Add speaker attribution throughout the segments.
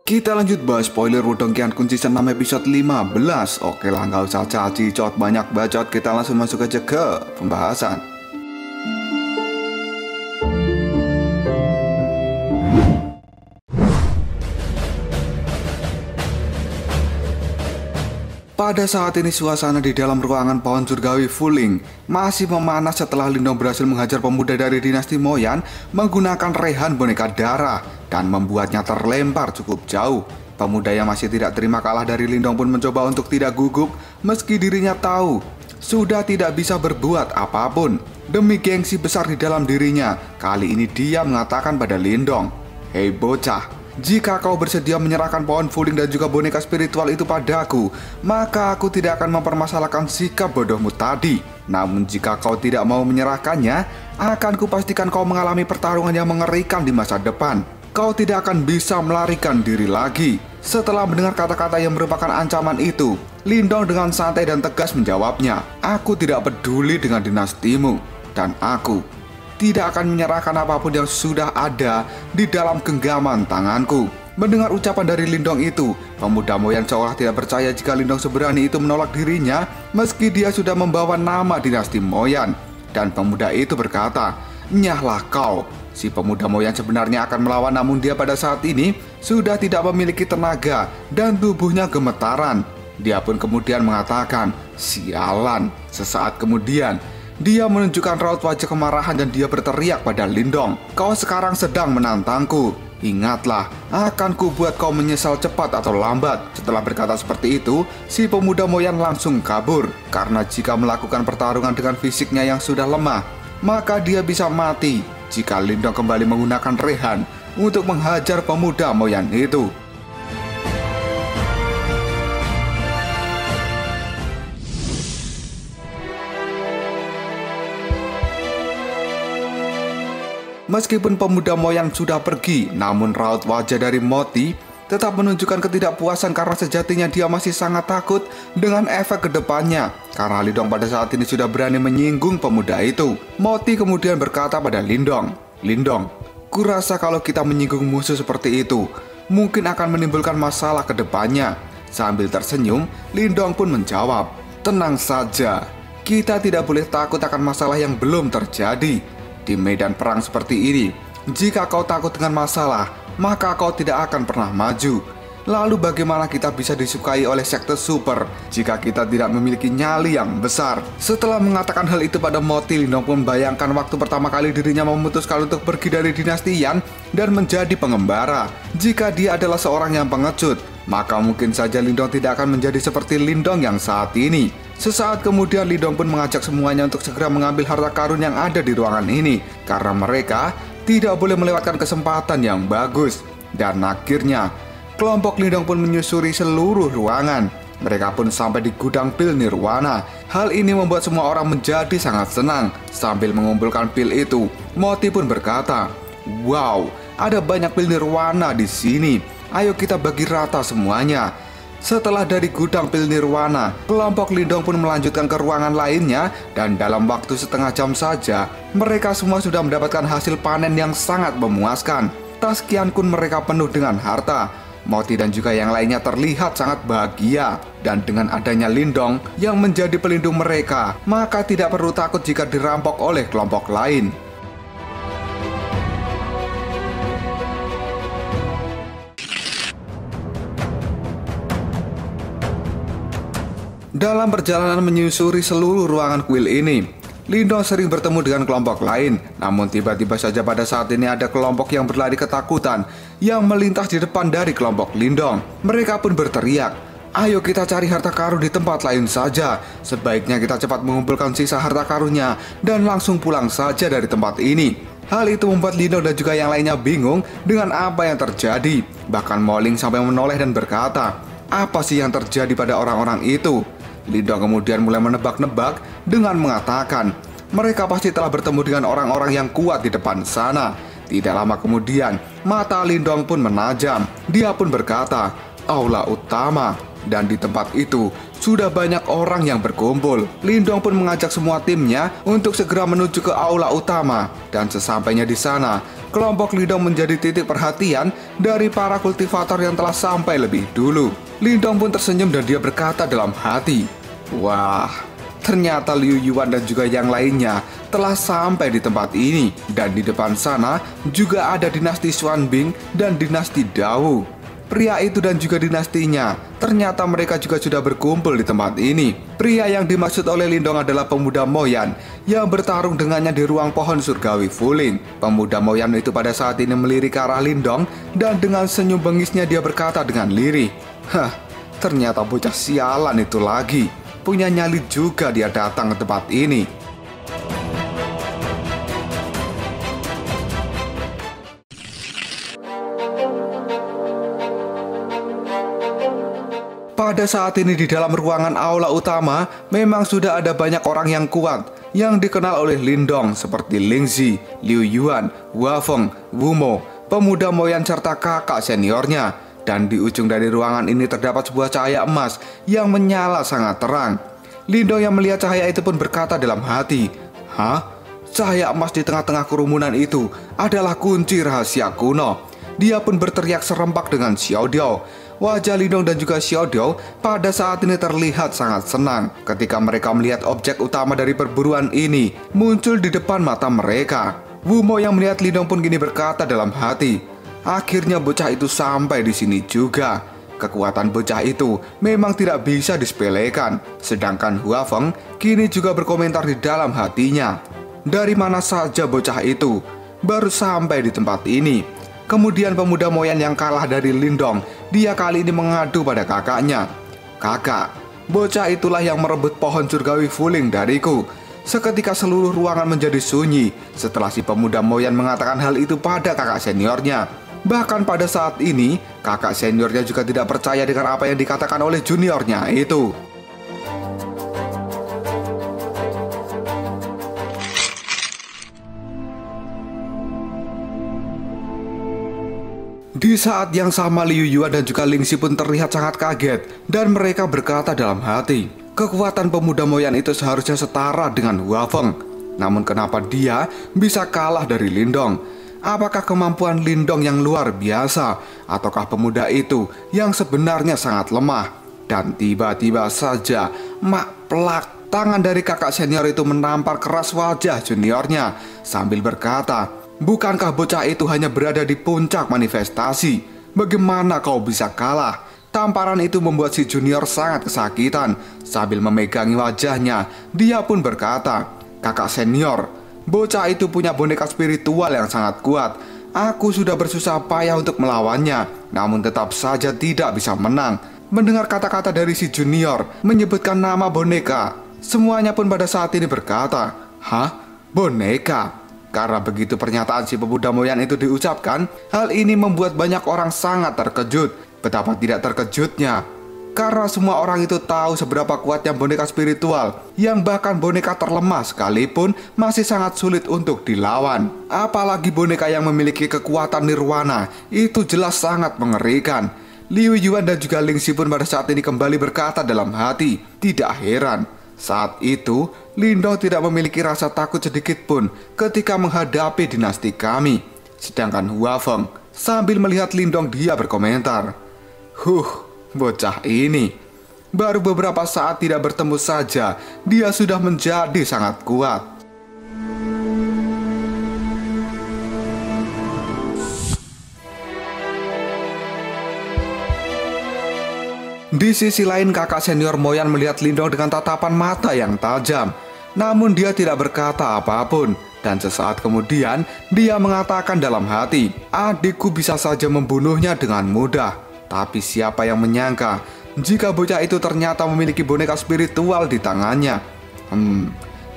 Speaker 1: Kita lanjut bahas spoiler Wudong Qiankun season 6 episode 15. Oke lah, nggak usah caci cot banyak bacot, kita langsung masuk aja ke pembahasan. Pada saat ini suasana di dalam ruangan pohon surgawi Fuling masih memanas setelah Lindong berhasil menghajar pemuda dari dinasti Moyan menggunakan rehan boneka darah dan membuatnya terlempar cukup jauh. Pemuda yang masih tidak terima kalah dari Lindong pun mencoba untuk tidak gugup meski dirinya tahu sudah tidak bisa berbuat apapun. Demi gengsi besar di dalam dirinya, kali ini dia mengatakan pada Lindong, "Hei bocah, jika kau bersedia menyerahkan pohon Fuling dan juga boneka spiritual itu padaku, maka aku tidak akan mempermasalahkan sikap bodohmu tadi. Namun jika kau tidak mau menyerahkannya, akan kupastikan kau mengalami pertarungan yang mengerikan di masa depan. Kau tidak akan bisa melarikan diri lagi." Setelah mendengar kata-kata yang merupakan ancaman itu, Lindong dengan santai dan tegas menjawabnya, "Aku tidak peduli dengan dinastimu, dan aku tidak akan menyerahkan apapun yang sudah ada di dalam genggaman tanganku." Mendengar ucapan dari Lindong itu, pemuda Moyan seolah tidak percaya jika Lindong seberani itu menolak dirinya meski dia sudah membawa nama dinasti Moyan. Dan pemuda itu berkata, "Nyahlah kau." Si pemuda Moyan sebenarnya akan melawan, namun dia pada saat ini sudah tidak memiliki tenaga dan tubuhnya gemetaran. Dia pun kemudian mengatakan, "Sialan." Sesaat kemudian, dia menunjukkan raut wajah kemarahan dan dia berteriak pada Lindong, "Kau sekarang sedang menantangku. Ingatlah, akan kubuat kau menyesal cepat atau lambat." Setelah berkata seperti itu, si pemuda Moyan langsung kabur. Karena jika melakukan pertarungan dengan fisiknya yang sudah lemah, maka dia bisa mati jika Lindong kembali menggunakan rehan untuk menghajar pemuda Moyan itu. Meskipun pemuda Moyan sudah pergi, namun raut wajah dari Moti tetap menunjukkan ketidakpuasan karena sejatinya dia masih sangat takut dengan efek kedepannya. Karena Lindong pada saat ini sudah berani menyinggung pemuda itu. Moti kemudian berkata pada Lindong, "Lindong, kurasa kalau kita menyinggung musuh seperti itu, mungkin akan menimbulkan masalah kedepannya." Sambil tersenyum, Lindong pun menjawab, "Tenang saja, kita tidak boleh takut akan masalah yang belum terjadi. Di medan perang seperti ini, jika kau takut dengan masalah, maka kau tidak akan pernah maju. Lalu bagaimana kita bisa disukai oleh sekte super jika kita tidak memiliki nyali yang besar?" Setelah mengatakan hal itu pada Moti, Lindong pun membayangkan waktu pertama kali dirinya memutuskan untuk pergi dari dinasti Yan dan menjadi pengembara. Jika dia adalah seorang yang pengecut, maka mungkin saja Lindong tidak akan menjadi seperti Lindong yang saat ini. Sesaat kemudian Lindong pun mengajak semuanya untuk segera mengambil harta karun yang ada di ruangan ini, karena mereka tidak boleh melewatkan kesempatan yang bagus. Dan akhirnya kelompok Lindong pun menyusuri seluruh ruangan. Mereka pun sampai di gudang pil nirwana. Hal ini membuat semua orang menjadi sangat senang. Sambil mengumpulkan pil itu, Moti pun berkata, "Wow, ada banyak pil nirwana di sini. Ayo kita bagi rata semuanya." Setelah dari gudang pil nirwana, kelompok Lindong pun melanjutkan ke ruangan lainnya dan dalam waktu setengah jam saja, mereka semua sudah mendapatkan hasil panen yang sangat memuaskan. Tas Qiankun mereka penuh dengan harta. Moti dan juga yang lainnya terlihat sangat bahagia. Dan dengan adanya Lindong yang menjadi pelindung mereka, maka tidak perlu takut jika dirampok oleh kelompok lain. Dalam perjalanan menyusuri seluruh ruangan kuil ini, Lindong sering bertemu dengan kelompok lain. Namun tiba-tiba saja pada saat ini ada kelompok yang berlari ketakutan yang melintas di depan dari kelompok Lindong. Mereka pun berteriak, "Ayo kita cari harta karun di tempat lain saja. Sebaiknya kita cepat mengumpulkan sisa harta karunnya dan langsung pulang saja dari tempat ini." Hal itu membuat Lindong dan juga yang lainnya bingung dengan apa yang terjadi. Bahkan Moling sampai menoleh dan berkata, "Apa sih yang terjadi pada orang-orang itu?" Lindong kemudian mulai menebak-nebak dengan mengatakan, "Mereka pasti telah bertemu dengan orang-orang yang kuat di depan sana." Tidak lama kemudian, mata Lindong pun menajam. Dia pun berkata, "Aula utama." Dan di tempat itu sudah banyak orang yang berkumpul. Lindong pun mengajak semua timnya untuk segera menuju ke aula utama. Dan sesampainya di sana, kelompok Lindong menjadi titik perhatian dari para kultivator yang telah sampai lebih dulu. Lindong pun tersenyum dan dia berkata dalam hati, "Wah, ternyata Liu Yuan dan juga yang lainnya telah sampai di tempat ini." Dan di depan sana juga ada dinasti Xuanbing dan dinasti Dao. Pria itu dan juga dinastinya, ternyata mereka juga sudah berkumpul di tempat ini. Pria yang dimaksud oleh Lindong adalah pemuda Moyan yang bertarung dengannya di ruang pohon surgawi Fuling. Pemuda Moyan itu pada saat ini melirik ke arah Lindong dan dengan senyum bengisnya dia berkata dengan lirih, "Hah, ternyata bocah sialan itu lagi. Punya nyali juga dia datang ke tempat ini." Pada saat ini di dalam ruangan aula utama memang sudah ada banyak orang yang kuat yang dikenal oleh Lindong seperti Lingzi, Liu Yuan, Hua Feng, Wu Mo, pemuda Moyan serta kakak seniornya. Dan di ujung dari ruangan ini terdapat sebuah cahaya emas yang menyala sangat terang. Lindong yang melihat cahaya itu pun berkata dalam hati, "Hah? Cahaya emas di tengah-tengah kerumunan itu adalah kunci rahasia kuno." Dia pun berteriak serempak dengan Xiao Diao. Wajah Lindong dan juga Xiao Diao pada saat ini terlihat sangat senang ketika mereka melihat objek utama dari perburuan ini muncul di depan mata mereka. Wu Mo yang melihat Lindong pun gini berkata dalam hati, "Akhirnya bocah itu sampai di sini juga." Kekuatan bocah itu memang tidak bisa disepelekan. Sedangkan Hua Feng kini juga berkomentar di dalam hatinya, "Dari mana saja bocah itu baru sampai di tempat ini?" Kemudian pemuda Moyan yang kalah dari Lindong, dia kali ini mengadu pada kakaknya, "Kakak, bocah itulah yang merebut pohon surgawi Fuling dariku." Seketika seluruh ruangan menjadi sunyi setelah si pemuda Moyan mengatakan hal itu pada kakak seniornya. Bahkan pada saat ini, kakak seniornya juga tidak percaya dengan apa yang dikatakan oleh juniornya itu. Di saat yang sama Liu Yuan dan juga Lingzi pun terlihat sangat kaget dan mereka berkata dalam hati, kekuatan pemuda Moyan itu seharusnya setara dengan Hua Feng. Namun kenapa dia bisa kalah dari Lindong? Apakah kemampuan Lindong yang luar biasa ataukah pemuda itu yang sebenarnya sangat lemah? Dan tiba-tiba saja mak plak, tangan dari kakak senior itu menampar keras wajah juniornya sambil berkata, "Bukankah bocah itu hanya berada di puncak manifestasi? Bagaimana kau bisa kalah?" Tamparan itu membuat si junior sangat kesakitan. Sambil memegangi wajahnya, dia pun berkata, "Kakak senior, bocah itu punya boneka spiritual yang sangat kuat. Aku sudah bersusah payah untuk melawannya, namun tetap saja tidak bisa menang." Mendengar kata-kata dari si junior menyebutkan nama boneka, semuanya pun pada saat ini berkata, "Hah? Boneka?" Karena begitu pernyataan si pemuda Moyan itu diucapkan, hal ini membuat banyak orang sangat terkejut. Betapa tidak terkejutnya, karena semua orang itu tahu seberapa kuatnya boneka spiritual, yang bahkan boneka terlemah sekalipun masih sangat sulit untuk dilawan. Apalagi boneka yang memiliki kekuatan nirwana, itu jelas sangat mengerikan. Liu Yuan dan juga Lingzi pun pada saat ini kembali berkata dalam hati, tidak heran. Saat itu, Lindong tidak memiliki rasa takut sedikit pun ketika menghadapi dinasti kami. Sedangkan Hua Feng sambil melihat Lindong dia berkomentar, bocah ini baru beberapa saat tidak bertemu saja, dia sudah menjadi sangat kuat." Di sisi lain, kakak senior Moyan melihat Lindong dengan tatapan mata yang tajam. Namun dia tidak berkata apapun. Dan sesaat kemudian, dia mengatakan dalam hati, "Adikku bisa saja membunuhnya dengan mudah. Tapi siapa yang menyangka jika bocah itu ternyata memiliki boneka spiritual di tangannya?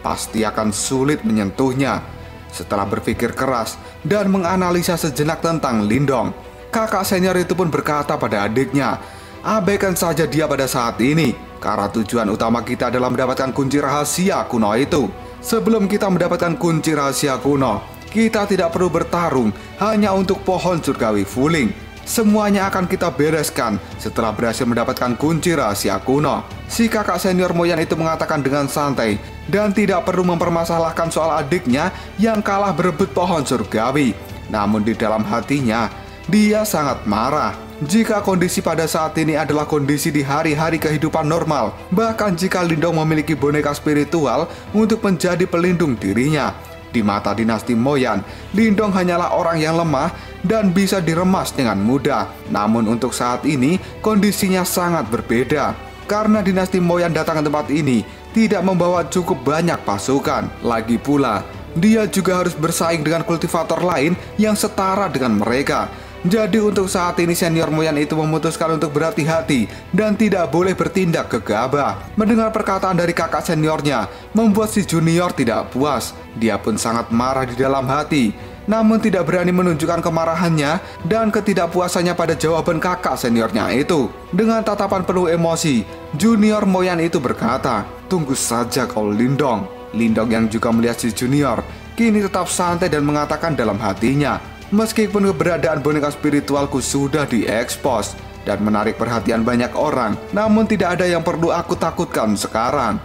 Speaker 1: Pasti akan sulit menyentuhnya." Setelah berpikir keras dan menganalisa sejenak tentang Lindong, kakak senior itu pun berkata pada adiknya, "Abaikan saja dia pada saat ini, karena tujuan utama kita adalah mendapatkan kunci rahasia kuno itu. Sebelum kita mendapatkan kunci rahasia kuno, kita tidak perlu bertarung hanya untuk pohon surgawi Fuling. Semuanya akan kita bereskan setelah berhasil mendapatkan kunci rahasia kuno. Si kakak senior Moyan itu mengatakan dengan santai dan tidak perlu mempermasalahkan soal adiknya yang kalah berebut pohon surgawi. Namun di dalam hatinya, dia sangat marah jika kondisi pada saat ini adalah kondisi di hari-hari kehidupan normal. Bahkan jika Lindong memiliki boneka spiritual untuk menjadi pelindung dirinya. Di mata dinasti Moyan, Lindong hanyalah orang yang lemah dan bisa diremas dengan mudah. Namun untuk saat ini, kondisinya sangat berbeda. Karena dinasti Moyan datang ke tempat ini tidak membawa cukup banyak pasukan. Lagi pula, dia juga harus bersaing dengan kultivator lain yang setara dengan mereka. Jadi untuk saat ini senior Moyan itu memutuskan untuk berhati-hati dan tidak boleh bertindak gegabah. Mendengar perkataan dari kakak seniornya membuat si junior tidak puas. Dia pun sangat marah di dalam hati, namun tidak berani menunjukkan kemarahannya dan ketidakpuasannya pada jawaban kakak seniornya itu. Dengan tatapan penuh emosi, junior Moyan itu berkata, "Tunggu saja kau Lindong." Lindong yang juga melihat si junior kini tetap santai dan mengatakan dalam hatinya, "Meskipun keberadaan boneka spiritualku sudah diekspos dan menarik perhatian banyak orang, namun tidak ada yang perlu aku takutkan sekarang."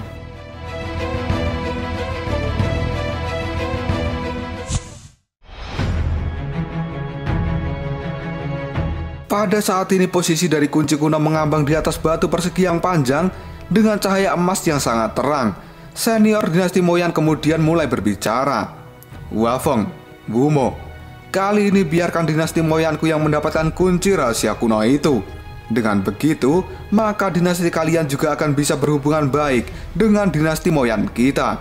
Speaker 1: Pada saat ini posisi dari kunci kuno mengambang di atas batu persegi yang panjang dengan cahaya emas yang sangat terang. Senior dinasti Moyan kemudian mulai berbicara. "Wafeng, Wumo, kali ini biarkan dinasti Moyanku yang mendapatkan kunci rahasia kuno itu. Dengan begitu, maka dinasti kalian juga akan bisa berhubungan baik dengan dinasti Moyan kita."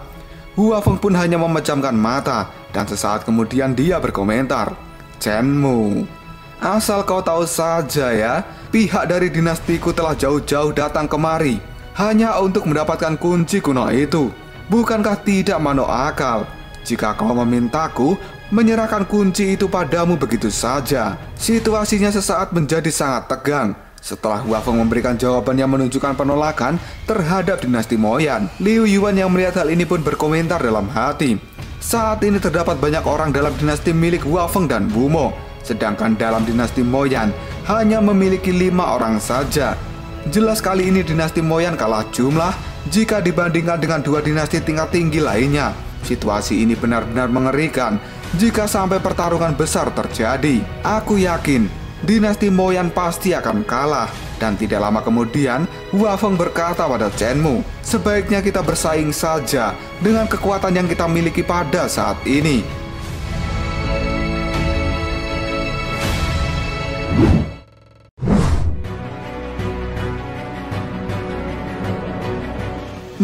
Speaker 1: Wafeng pun hanya memejamkan mata dan sesaat kemudian dia berkomentar, "Chenmu, asal kau tahu saja ya, pihak dari dinastiku telah jauh-jauh datang kemari hanya untuk mendapatkan kunci kuno itu. Bukankah tidak masuk akal jika kau memintaku menyerahkan kunci itu padamu begitu saja?" Situasinya sesaat menjadi sangat tegang. Setelah Wafeng memberikan jawaban yang menunjukkan penolakan terhadap dinasti Moyan, Liu Yuan yang melihat hal ini pun berkomentar dalam hati, "Saat ini terdapat banyak orang dalam dinasti milik Wafeng dan Wumo, sedangkan dalam dinasti Moyan hanya memiliki 5 orang saja. Jelas kali ini dinasti Moyan kalah jumlah jika dibandingkan dengan 2 dinasti tingkat tinggi lainnya. Situasi ini benar-benar mengerikan jika sampai pertarungan besar terjadi. Aku yakin dinasti Moyan pasti akan kalah." Dan tidak lama kemudian, Wafeng berkata pada Chenmu, "Sebaiknya kita bersaing saja dengan kekuatan yang kita miliki pada saat ini."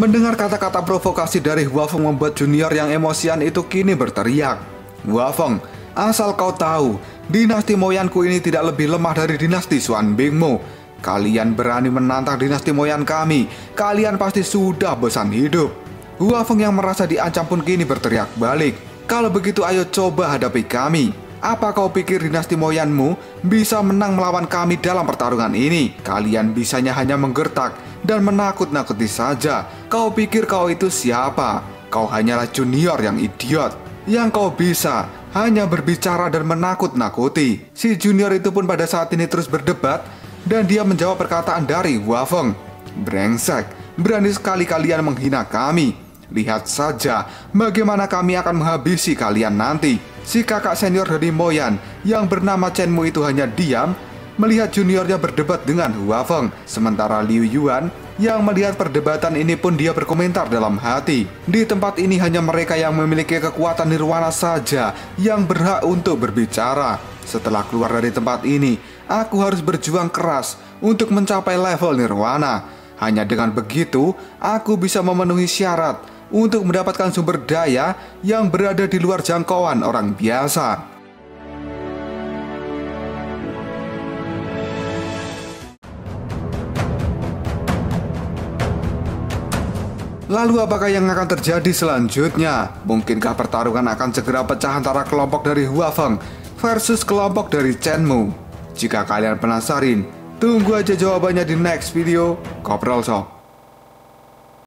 Speaker 1: Mendengar kata-kata provokasi dari Wafeng membuat junior yang emosian itu kini berteriak, "Wafeng, asal kau tahu, dinasti Moyanku ini tidak lebih lemah dari dinasti Xuan Bingmu. Kalian berani menantang dinasti Moyan kami, kalian pasti sudah bosan hidup." Wafeng yang merasa diancam pun kini berteriak balik, "Kalau begitu ayo coba hadapi kami. Apa kau pikir dinasti Moyanmu bisa menang melawan kami dalam pertarungan ini? Kalian bisanya hanya menggertak dan menakut-nakuti saja. Kau pikir kau itu siapa? Kau hanyalah junior yang idiot. Yang kau bisa hanya berbicara dan menakut-nakuti." Si junior itu pun pada saat ini terus berdebat dan dia menjawab perkataan dari Wafeng, "Brengsek, berani sekali kalian menghina kami. Lihat saja bagaimana kami akan menghabisi kalian nanti." Si kakak senior dari Moyan yang bernama Chenmu itu hanya diam melihat juniornya berdebat dengan Wafeng. Sementara Liu Yuan yang melihat perdebatan ini pun dia berkomentar dalam hati, "Di tempat ini hanya mereka yang memiliki kekuatan nirwana saja yang berhak untuk berbicara. Setelah keluar dari tempat ini, aku harus berjuang keras untuk mencapai level nirwana. Hanya dengan begitu, aku bisa memenuhi syarat untuk mendapatkan sumber daya yang berada di luar jangkauan orang biasa." Lalu apakah yang akan terjadi selanjutnya? Mungkinkah pertarungan akan segera pecah antara kelompok dari Wafeng versus kelompok dari Chenmu? Jika kalian penasaran, tunggu aja jawabannya di next video. Koprol Sob.